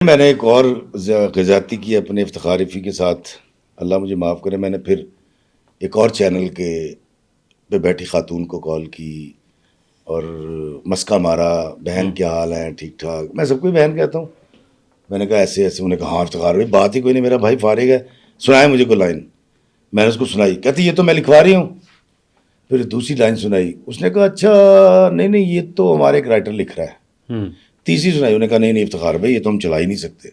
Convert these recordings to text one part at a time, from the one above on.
میں نے ایک اور غزاتی کی اپنے افتخار رفیع کے ساتھ، اللہ مجھے معاف کرے، میں نے پھر ایک اور چینل کے پہ بیٹھی خاتون کو کال کی اور مسکا مارا، بہن کیا حال ہے، ٹھیک ٹھاک. میں سب کو بہن کہتا ہوں. میں نے کہا ایسے ایسے، انہوں نے کہا ہاں افتخار بھائی بات ہی کوئی نہیں، میرا بھائی فارغ ہے، سنائے مجھے کو لائن. میں نے اس کو سنائی، کہتی یہ تو میں لکھوا رہی ہوں. پھر دوسری لائن سنائی، اس نے کہا اچھا نہیں یہ تو ہمارے ایک رائٹر لکھ رہا ہے. تیسری سنائی، انہوں نے کہا نہیں افتخار بھائی یہ تو ہم چلا ہی نہیں سکتے.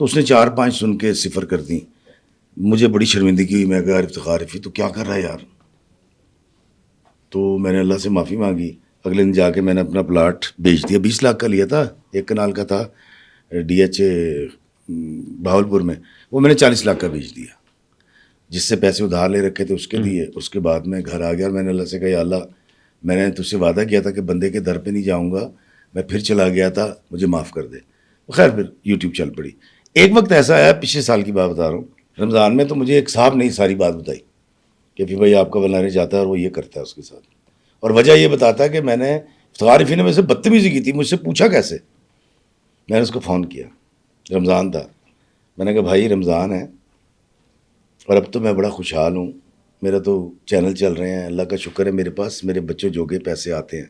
تو اس نے 4-5 سن کے صفر کر دی. مجھے بڑی شرمندگی ہوئی. میں کہا یار افتخار رفیع تو کیا کر رہا ہے یار. تو میں نے اللہ سے معافی مانگی. اگلے دن جا کے میں نے اپنا پلاٹ بیچ دیا. 20 لاکھ کا لیا تھا، 1 کنال کا تھا DH بہاولپور میں. وہ میں نے 40 لاکھ کا بیچ دیا. جس سے پیسے ادھار لے رکھے تھے اس کے دیے. اس کے بعد میں گھر آ گیا اور میں نے اللہ سے کہا یا اللہ میں نے تجھ سے وعدہ کیا تھا کہ بندے کے در پہ نہیں جاؤں گا، میں پھر چلا گیا تھا، مجھے معاف کر دے. خیر پھر یوٹیوب چل پڑی. ایک وقت ایسا آیا، پچھلے سال کی بات بتا رہا ہوں، رمضان میں، تو مجھے ایک صاحب نے ساری بات بتائی کہ پھر بھائی آپ کا بلانے جاتا ہے اور وہ یہ کرتا ہے اس کے ساتھ. اور وجہ یہ بتاتا ہے کہ میں نے افتخار رفیع نے مجھ سے بدتمیزی کی تھی. مجھ سے پوچھا کیسے. میں نے اس کو فون کیا، رمضان تھا. میں نے کہا بھائی رمضان ہے اور اب تو میں بڑا خوشحال ہوں، میرا تو چینل چل رہے ہیں، اللہ کا شکر ہے، میرے پاس میرے بچوں جوگے پیسے آتے ہیں.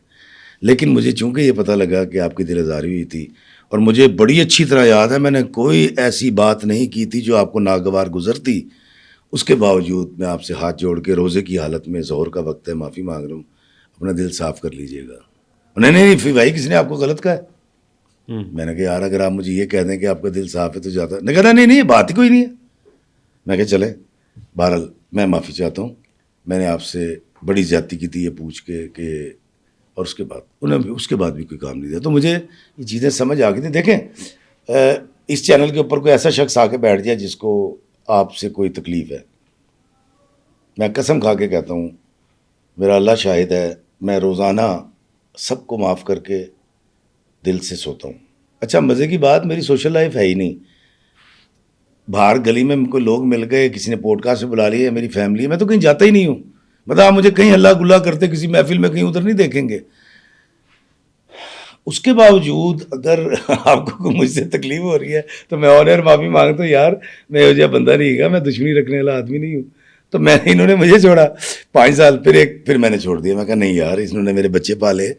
لیکن مجھے چونکہ یہ پتہ لگا کہ آپ کی دل آزاری ہوئی تھی، اور مجھے بڑی اچھی طرح یاد ہے میں نے کوئی ایسی بات نہیں کی تھی جو آپ کو ناگوار گزرتی. اس کے باوجود میں آپ سے ہاتھ جوڑ کے روزے کی حالت میں، ظہر کا وقت ہے، معافی مانگ رہا ہوں، اپنا دل صاف کر لیجئے گا. نہیں بھائی کسی نے آپ کو غلط کہا ہے. میں نے کہا یار اگر آپ مجھے یہ کہہ دیں کہ آپ کا دل صاف ہے تو زیادہ. نہیں کہا نہیں یہ بات ہی کوئی نہیں ہے. میں کہا چلے بہرحال میں معافی چاہتا ہوں، میں نے آپ سے بڑی زیادتی کی تھی یہ پوچھ کے کہ، اور اس کے بعد انہیں بھی اس کے بعد بھی کوئی کام نہیں دیا. تو مجھے یہ چیزیں سمجھ آ گئی تھیں. دیکھیں اس چینل کے اوپر کوئی ایسا شخص آ کے بیٹھ جائے جس کو آپ سے کوئی تکلیف ہے، میں قسم کھا کے کہتا ہوں، میرا اللہ شاہد ہے، میں روزانہ سب کو معاف کر کے دل سے سوتا ہوں. اچھا مزے کی بات، میری سوشل لائف ہے ہی نہیں. باہر گلی میں کوئی لوگ مل گئے، کسی نے پوڈ کاسٹ میں بلا لیا، میری فیملی ہے، میں تو کہیں جاتا ہی نہیں ہوں. مطلب آپ مجھے کہیں ہلا گلا کرتے کسی محفل میں کہیں ادھر نہیں دیکھیں گے. اس کے باوجود اگر آپ کو مجھ سے تکلیف ہو رہی ہے تو میں اور معافی مانگتا ہوں. یار میں یہ بندہ نہیں گا، میں دشمنی رکھنے والا آدمی نہیں ہوں. تو میں انہوں نے مجھے چھوڑا 5 سال، پھر میں نے چھوڑ دیا. میں کہا نہیں یار انہوں نے میرے بچے پالے،